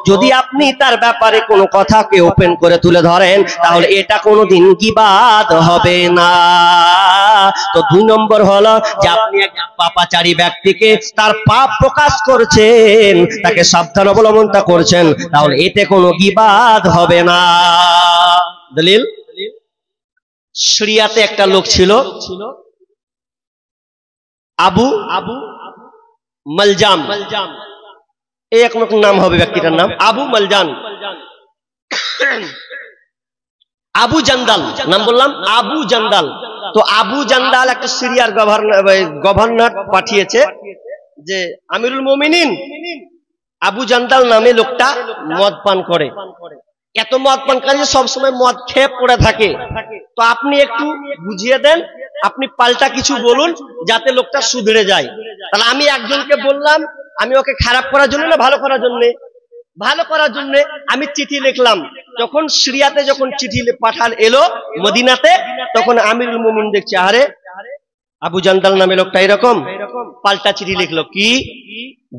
যদি আপনি তার ব্যাপারে কোনো কথাকে ওপেন করে তুলে ধরেন তাহলে এটা কোনোদিন গীবত হবে না। তো দুই নম্বর হলো যে আপনি এক পাপাচারী ব্যক্তিকে তার পাপ প্রকাশ করছেন, তাকে সাবধান অবলম্বন করছেন, তাহলে এতে কোনো গীবত হবে না। দলিল, শরিয়াতে একটা লোক ছিল আবু মালজাম, এই এক নাম হবে ব্যক্তিটার নাম আবু মালজান, আবু জান্দাল নাম বললাম, আবু জান্দাল। তো আবু জান্দাল একটা সিরিয়ার গভর্নর পাঠিয়েছে যে আমিরুল মুমিনিন আবু জান্দাল নামে লোকটা মদ পান করে, এত মদ পান করে সবসময় মদ খেয়ে পড়ে থাকে, তো আপনি একটু বুঝিয়ে দেন, আপনি পাল্টা কিছু বলুন যাতে লোকটা শুধরে যায়। তাহলে আমি একজনকে বললাম, আমি ওকে খারাপ করার জন্য না ভালো করার জন্য? ভালো করার জন্য আমি চিঠি লিখলাম। যখন সিরিয়াতে যখন চিঠি পাঠাল এলো মদিনাতে, তখন আমিরুল মুমিন দেখছে আরে আবু জান্দাল নামে লোকটা এরকম, পাল্টা চিঠি লিখলো কি,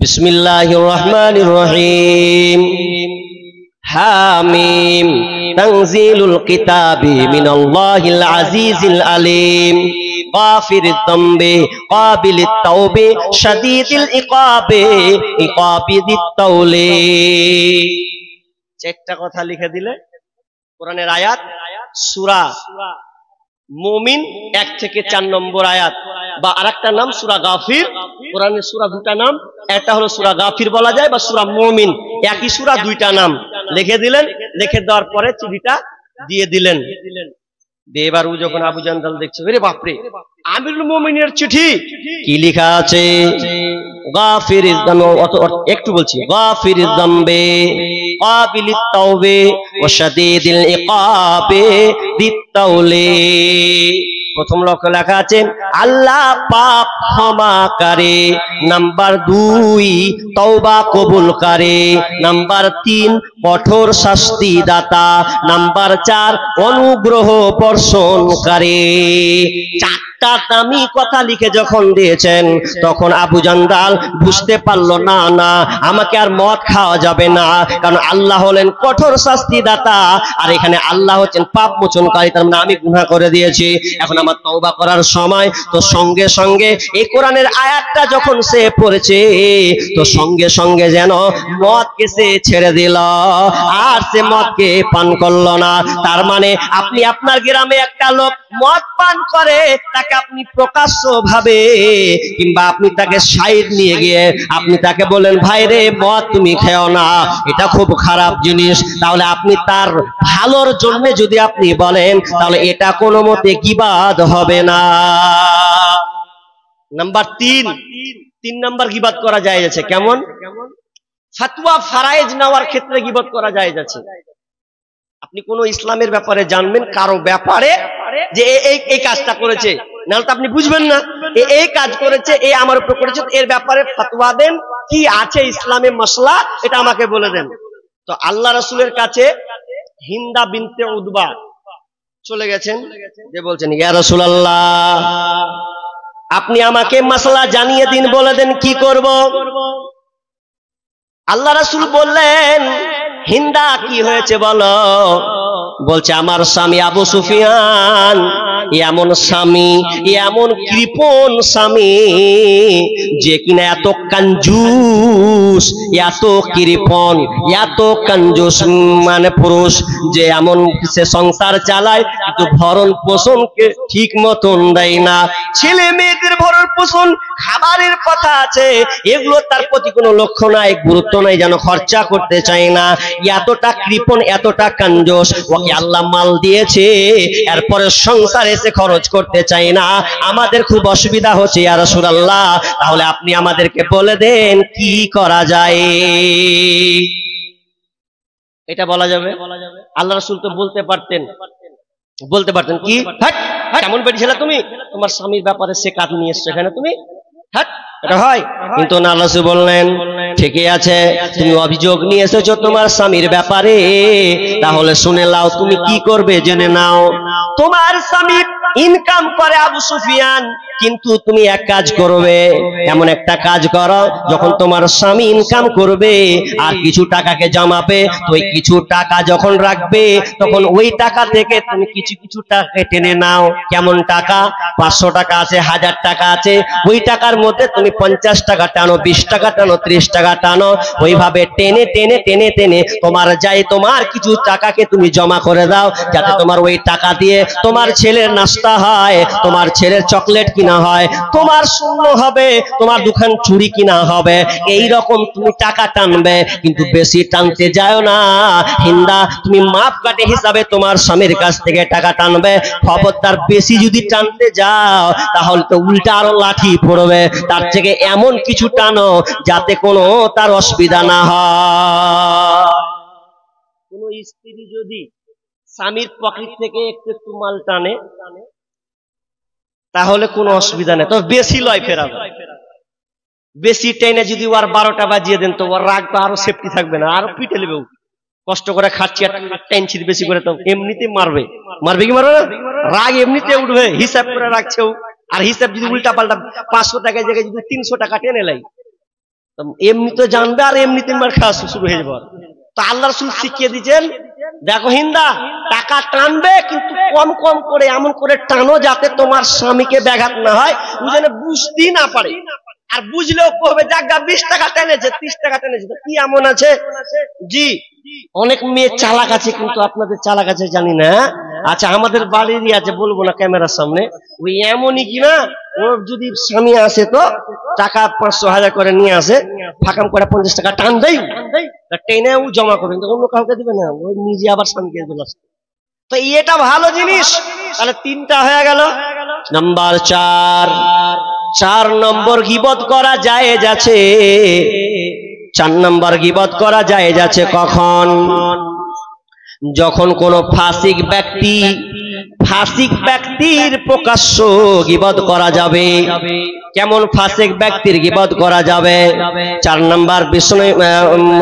বিসমিল্লাহির রহমানির রহিম, হামিম, তানজিলুল কিতাবি মিনাল্লাহিল আজিজিল আলিম, গাফিরিদ যামবি কাবিলিত তাওবি শাদীদিল ইকাবি ইকাবিদিত তাওলি। চারটা কথা লিখে দিলে কোরআনের আয়াত, সূরা মুমিন 1 থেকে 4 নম্বর আয়াত, বা আরেকটা নাম সূরা গাফির। কোরআনের সূরা দুটা নাম, একটা হলো সূরা গাফির বলা যায় বা সূরা মুমিন, একই সূরা দুইটা নাম লিখে দিলেন। লিখে দেওয়ার পরে চিঠিটা দিয়ে দিলেন। এবার ও যখন আবু জান্দাল দেখছে, আরে বাপরে আমিরুল মুমিনের চিঠি, কি লেখা আছে, গাফিরিজ যামবি, একটু বলছি, গাফিরিজ যামবি কাবিলিত তাওবি ওয়া শাদীদিল ইকাবি দিত তাওলি। প্রথম লক্ষ্য লেখা আছে আল্লাহ পাপ ক্ষমাকারী, নাম্বার 2 তওবা কবুলকারী, নাম্বার 3 কঠোর শাস্তি দাতা, নাম্বার 4 অনুগ্রহ বর্ষণকারী। চারটা দামি কথা লিখে যখন দিয়েছেন তখন আবু জান্দাল বুঝতে পারলো না, না আমাকে আর মদ খাওয়া যাবে না, কারণ আল্লাহ হলেন কঠোর শাস্তি দাতা আর এখানে আল্লাহ হচ্ছেন পাপ মোচনকারী, তার মানে আমি গুনাহ করে দিয়েছি, এখন আমার তওবা করার সময়। তো সঙ্গে সঙ্গে এই কোরআনের আয়াতটা যখন সে পড়েছে তো সঙ্গে সঙ্গে যেন মদকে সে ছেড়ে দিল আর সে মদকে পান করলো না। তার মানে আপনি আপনার গ্রামে একটা লোক মদ পান করে, তাকে আপনি প্রকাশ্য ভাবে কিংবা আপনি তাকে সাইড নিয়ে গিয়ে আপনি তাকে বলেন ভাই রে মদ তুমি খেও না, এটা খুব খারাপ জিনিস, তাহলে আপনি তার ভালোর জন্য যদি আপনি বলেন তাহলে এটা কোনো মতে গীবত হবে না। নাম্বার 3 নাম্বার গীবত করা যায় আছে কেমন, ফতোয়া ফারায়েজ নেওয়ার ক্ষেত্রে গীবত করা যায় আছে। আপনি কোন ইসলামের ব্যাপারে জানবেন, কারো ব্যাপারে যে এই কাজটা করেছে, নাহলে তো আপনি বুঝবেন না, এই কাজ করেছে, এই আমার উপর করেছে, এর ব্যাপারে ফতোয়া দেন, কি আছে ইসলামে মাসলা এটা আমাকে বলে দেন। তো আল্লাহ রাসূলের কাছে হিন্দা বিনতে উতবা চলে গেছেন, যে বলছেন ইয়া রাসূলুল্লাহ আপনি আমাকে মাসলা জানিয়ে দিন, বলে দেন কি করব। আল্লাহ রাসূল বললেন হিন্দা কি হয়েছে বলো। বলছে আমার স্বামী আবু সুফিয়ান এমন স্বামী, এমন কৃপণ স্বামী যে কিনা এত কঞ্জুস, এত কৃপণ, এত কঞ্জুস মানে পুরুষ যে এমন সে সংসার চালায় কিন্তু ভরণ পোষণকে ঠিক মতন দেয় না, ছেলে মেয়েদের ভরণ পোষণ খাবারের কথা আছে এগুলো তার প্রতি কোনো লক্ষ্য নাই, গুরুত্ব নাই, যেন খরচা করতে চায় না, এতটা কৃপণ, এতটা কঞ্জুস। ওকে আল্লাহ মাল দিয়েছে, এরপরে সংসারে এসে খরচ করতে চাই না, আমাদের খুব অসুবিধা হচ্ছে ইয়া রাসূলুল্লাহ, তাহলে আপনি আমাদেরকে বলে দেন কি করা যায়। এটা বলা যাবে? আল্লাহ রাসূল তো বলতে পারতেন কি, হ্যাট কেমন বেটি ছেলে তুমি, তোমার স্বামীর ব্যাপারে সে কাজ নিয়ে এসছো এখানে, তুমি হ্যাট, এটা হয়? কিন্তু না, আল্লাহ রাসূল বললেন ঠিকই আছে, তুমি অভিযোগ নিয়ে এসেছো তোমার স্বামীর ব্যাপারে, তাহলে শুনে নাও তুমি কি করবে জেনে নাও। তোমার স্বামী ইনকাম করে আবু সুফিয়ান, কিন্তু তুমি এক কাজ করবে, এমন একটা কাজ করো, যখন তোমার স্বামী ইনকাম করবে আর কিছু টাকাকে জমাবে, তো ওই কিছু টাকা যখন রাখবে তখন ওই টাকা থেকে তুমি কিছু টাকা টেনে নাও। কেমন টাকা? 500 টাকা আছে, 1000 টাকা আছে, ওই টাকার মধ্যে তুমি 50 টাকা টানো, 20 টাকা টানো, 30 টাকা টানো, ওইভাবে টেনে টেনে টেনে টেনে তোমার কিছু টাকাকে তুমি জমা করে দাও, যাতে তোমার ওই টাকা দিয়ে তোমার ছেলের নাস্তা হয়, তোমার ছেলের চকলেট কিনা হয়, তোমার শূন্য হবে, তোমার দোকান চুরি কিনা হবে। এই রকম তুমি টাকা টানবে, কিন্তু বেশি টানতে যাও না হিন্দা, তুমি মাপ কাটে হিসাবে তোমার স্বামীর কাছ থেকে টাকা টানবে। খবরদার বেশি যদি টানতে যাও তাহলে তো উল্টা আরো লাঠি পড়বে, তার থেকে এমন কিছু টানো যাতে কোনো তার অসুবিধা না হয়। কোন স্ত্রী যদি স্বামীর পকেট থেকে একটু মাল টানে তাহলে কোনো অসুবিধা নেই, তবে বেশি লয় ফেরাবে। বেশি টেনে যদি ওর 12টা বাজিয়ে দেন তো ওর রাগ তো আরো সেফটি থাকবে না, আরো পিটে নেবে। কষ্ট করে খাচ্ছি আর টেনছি বেশি করে, তো এমনিতে মারবে কি মারবে না? রাগ এমনিতে উঠবে, হিসাব করে রাখছেও। আর হিসাব যদি উল্টা পাল্টা 500 টাকার জায়গায় যদি 300 টাকা টেনে লাই, তো এমনি তো জানবে আর এমনিতে মার খাওয়া শুরু হয়ে যাবে। তো আল্লাহ রাসূল শিখিয়ে দিয়েছেন, দেখো হিন্দা, টাকা টানবে কিন্তু কম কম করে, এমন করে টানো যাতে তোমার স্বামীকে ব্যাঘাত না হয়, ও যেন বুঝতেই না পারে। আর বুঝলেও কবে জায়গা 20 টাকা টেনেছে, 30 টাকা টেনেছে, তো কি এমন আছে? জি, অনেক মেয়ে চালাক আছে, কিন্তু আপনাদের চালাক আছে জানি না। আচ্ছা, আমাদের বাড়িরই আছে, বলবো না ক্যামেরার সামনে, ওই এমনই কিনা ওর যদি স্বামী আসে তো টাকা 500-1000 করে নিয়ে আসে, ফাঁকাম করে 50 টাকা টান দেয়, টেনে ও জমা করবেন, অন্য কাউকে দিবে না, ওই নিজে আবার স্বামীকে দিবে। তো এটা ভালো জিনিস। তাহলে 3টা হয়ে গেল। নাম্বার 4 নম্বর গীবত করা জায়েজ আছে। 4 নম্বর গীবত করা জায়েজ আছে কখন? যখন কোন ফাসিক ব্যক্তির প্রকাশ্য গীবত করা যাবে। কেমন ফাসিক ব্যক্তির গীবত করা যাবে? 4 নম্বর বিশ্ব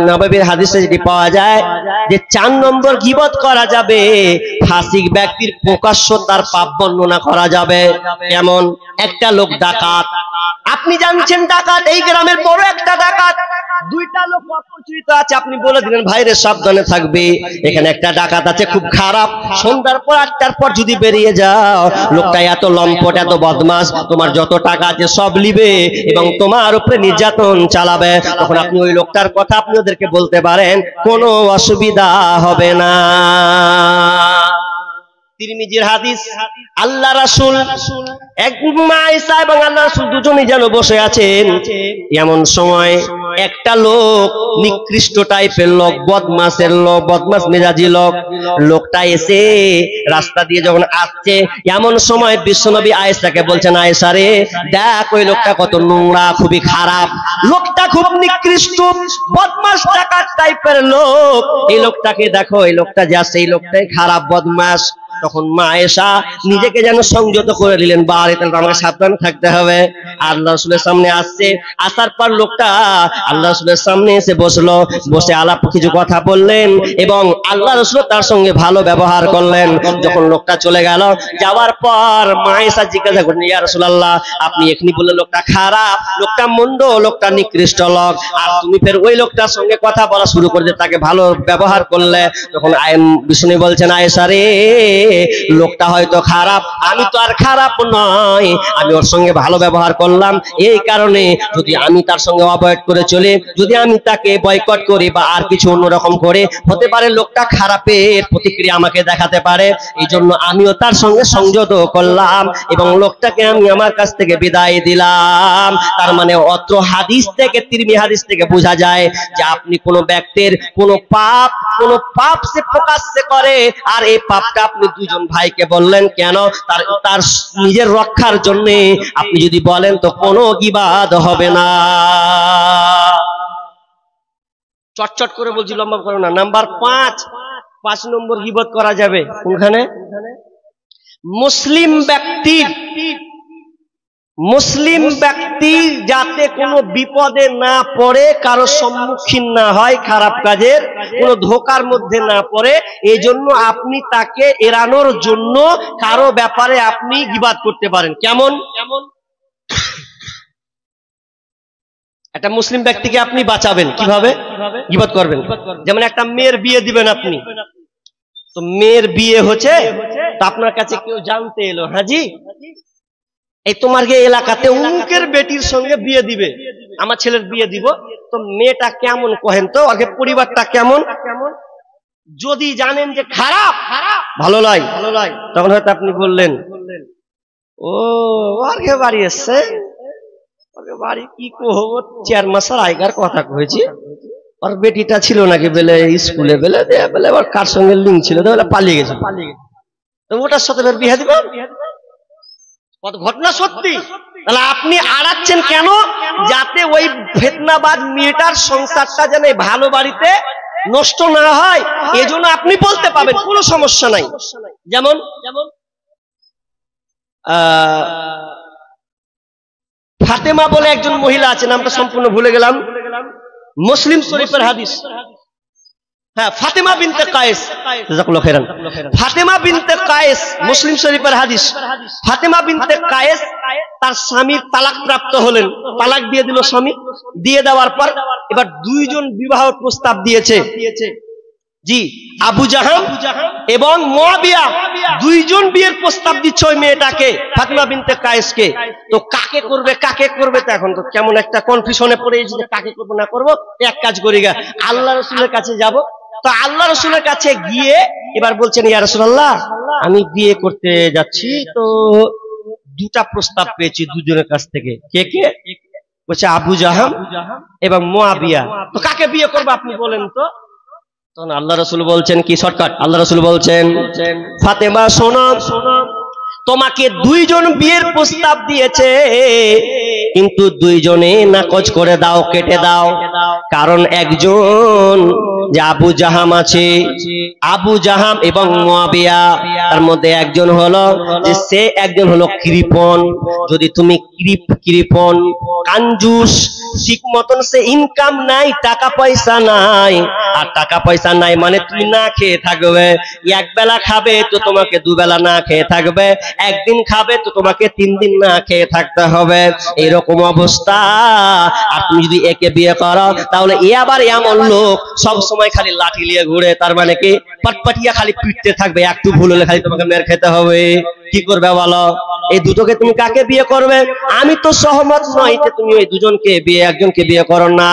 নববীর হাদিসে যেটি পাওয়া যায় যে 4 নম্বর গীবত করা যাবে, ফাসিক ব্যক্তির প্রকাশ্য তার পাপ বর্ণনা করা যাবে। যেমন একটা লোক ডাকাত, আপনি জানছেন ডাকাত, এই গ্রামের বড় একটা ডাকাত, 2টা লোক অপরিচিত আছে, আপনি বলে দিলেন ভাইরে সাবধানে থাকবে, এখানে একটা ডাকাত আছে খুব খারাপ, সন্ধ্যার পর 8টার পর যদি বেরিয়ে যাও, লোকটা এত লম্পট, এত বদমাস, তোমার যত টাকা আছে সব লিবে এবং তোমার উপরে নির্যাতন চালাবে। তখন আপনি ওই লোকটার কথা আপনি ওদেরকে বলতে পারেন, কোনো অসুবিধা হবে না। তিরমিজির হাদিস, আল্লাহ রাসূল মা আয়েশা এবং আল্লাহ রাসূল দুজনেই যেন বসে আছেন। এমন সময় একটা লোক, নিকৃষ্ট টাইপের লোক, বদমাশের লোক, বদমাশ মেজাজি লোকটা এসে রাস্তা দিয়ে যখন আসছে, এমন সময় বিশ্বনবী আয়েশাকে বলছেন, আয়েশা রে দেখ ওই লোকটা কত নোংরা, খুবই খারাপ, লোকটা খুব নিকৃষ্ট বদমাশ ডাকাত টাইপের লোক, এই লোকটাকে দেখো, এই লোকটা যা সেই লোকটাই খারাপ বদমাশ। তখন মা আয়েশা নিজেকে যেন সংযত করে নিলেন, বারে তাহলে আমাকে সাবধান থাকতে হবে। আল্লাহ রাসূলের সামনে আসছে, আসার পর লোকটা আল্লাহ রাসূলের সামনে এসে বসলো, বসে আলাপ কিছু কথা বললেন এবং আল্লাহ রাসূল তার সঙ্গে ভালো ব্যবহার করলেন। যখন লোকটা চলে গেল, যাওয়ার পর মা আয়েশা জিজ্ঞাসা করলেন, ইয়া রাসূলুল্লাহ, আপনি এখনি বললেন লোকটা খারাপ, লোকটা মন্দ, লোকটা নিকৃষ্ট লোক, আর তুমি ফের ওই লোকটার সঙ্গে কথা বলা শুরু করলে, তাকে ভালো ব্যবহার করলে। তখন বিষ্ণু বলছেন, আয়েশা রে লোকটা হয়তো খারাপ, আমি তো আর খারাপ নয়, আমি ওর সঙ্গে ভালো ব্যবহার করলাম, এই কারণে যদি আমি তার সঙ্গে অ্যাভয়েড করে চলি, যদি আমি তাকে বয়কট করি বা আর কিছু অন্যরকম করে, হতে পারে লোকটা খারাপের প্রতিক্রিয়া আমাকে দেখাতে পারে, এই জন্য আমিও তার সঙ্গে সংযত করলাম এবং লোকটাকে আমি আমার কাছ থেকে বিদায় দিলাম। তার মানে অত্র হাদিস থেকে, তিরমিজি হাদিস থেকে বোঝা যায় যে আপনি কোন ব্যক্তির কোন পাপ সে প্রকাশ্যে করে আর এই পাপটা আপনি দুজন ভাইকে বললেন কেন? তার নিজের রক্ষার জন্য। আপনি যদি বলেন তো কোনো গীবাত হবে না। চটচট করে বলছি, লম্বা করো না। নাম্বার 5 নম্বর গীবত করা যাবে কোনখানে? মুসলিম ব্যক্তি যাতে কোনো বিপদে না পড়ে, কারো সম্মুখীন না হয়, খারাপ কাজের কোনো ধোকার মধ্যে না পড়ে, এই জন্য আপনি তাকে এড়ানোর জন্য কারো ব্যাপারে আপনি গীবত করতে পারেন। কেমন? একটা মুসলিম ব্যক্তিকে আপনি বাঁচাবেন কিভাবে? গীবত করবেন। যেমন একটা মেয়ের বিয়ে দিবেন আপনি, তো মেয়ের বিয়ে হচ্ছে, তো আপনার কাছে কেউ জানতে এলো, হাজি এই তোমার এলাকাতে অমুকের বেটির সঙ্গে বিয়ে দিবে, আমার ছেলের বিয়ে দিব, তো মেয়েটা কেমন কহেন তো, আগে পরিবারটা কেমন? যদি জানেন যে খারাপ, ভালো নয়, তখন হয়তো আপনি বললেন, ও আগে বাড়ি এসছে, বাড়ি কি কহব, 4 মাসের আগেকার কথা কয়েছি, আর বেটিটা ছিল নাকি বেলে স্কুলে বেলে বেলে আবার কার সঙ্গে লিঙ্ক ছিল, তো পালিয়ে গেছে, তো ওটার সাথে বিয়ে দিবে। ঘটনা সত্যি। তাহলে আপনি আড়াচ্ছেন কেন? যাতে ওই ফিতনাবাজ মেয়েটার সংসারটা যেন ভালো বাড়িতে নষ্ট না হয়, এজন্য আপনি বলতে পাবেন, কোনো সমস্যা নাই। যেমন ফাতেমা বলে একজন মহিলা আছে, নামটা সম্পূর্ণ ভুলে গেলাম, মুসলিম শরীফের হাদিস। হ্যাঁ, ফাতেমা বিনতে কায়েস, জাযাকাল্লাহু খাইরান। ফাতেমা বিনতে কায়েস, মুসলিম শরীফের হাদিস। ফাতেমা বিনতে কায়েস তার স্বামীর তালাক প্রাপ্ত হলেন, তালাক দিয়ে দিল স্বামী। দিয়ে দেওয়ার পর এবার 2 জন বিবাহ প্রস্তাব দিয়েছে। জি, আবু জাহাম এবং মুয়াবিয়া 2 জন বিয়ের প্রস্তাব দিচ্ছে ওই মেয়েটাকে, ফাতেমা বিনতে কায়েসকে। তো কাকে করবে, তো এখন তো কেমন একটা কনফিউশনে পড়ে গেছে যে কাকে করবো না করবো। এক কাজ করি গা, আল্লাহ রাসূলের কাছে যাব। তো আল্লাহ রাসূলের কাছে গিয়ে এবার বলছেন, ইয়া রাসূলুল্লাহ, আমি বিয়ে করতে যাচ্ছি, তো 2টা প্রস্তাব পেয়েছি 2 জনের কাছ থেকে। কে? বলছে আবু জাহাম এবং মুয়াবিয়া। তো কাকে বিয়ে করবো আপনি বলেন তো? তখন আল্লাহ রাসূল বলছেন কি, শর্টকাট, আল্লাহ রাসূল বলছেন, ফাতেমা শোনো, তোমাকে 2 জন বিয়ের প্রস্তাব দিয়েছে, কিন্তু 2 জনে নাকচ করে দাও, কেটে দাও। কারণ একজন যে আবু জাহাম আছে, আবু জাহাম এবং মুয়াবিয়া, তার মধ্যে একজন হলো যে সে একজন হলো কৃপণ। যদি তুমি কৃপণ, কাঞ্জুস, ঠিক মতন সে ইনকাম নাই, টাকা পয়সা নাই, আর টাকা পয়সা নাই মানে তুমি না খেয়ে থাকবে। এক বেলা খাবে তো তোমাকে 2 বেলা না খেয়ে থাকবে, একদিন খাবে তো তোমাকে 3 দিন না খেয়ে থাকতে হবে, এরকম অবস্থা। আর তুমি যদি একে বিয়ে করো, তাহলে এ আবার এমন লোক সব সময় খালি লাঠি নিয়ে ঘুরে, তার মানে কি পটপটিয়া খালি পিটতে থাকবে, একটু ভুল হলে খালি তোমাকে মেরে খেতে হবে। কি করবে বলো? এই দুটোকে তুমি কাকে বিয়ে করবে? আমি তো সহমত নই যে তুমি ওই 2 জনকে বিয়ে, একজনকে বিয়ে করো না।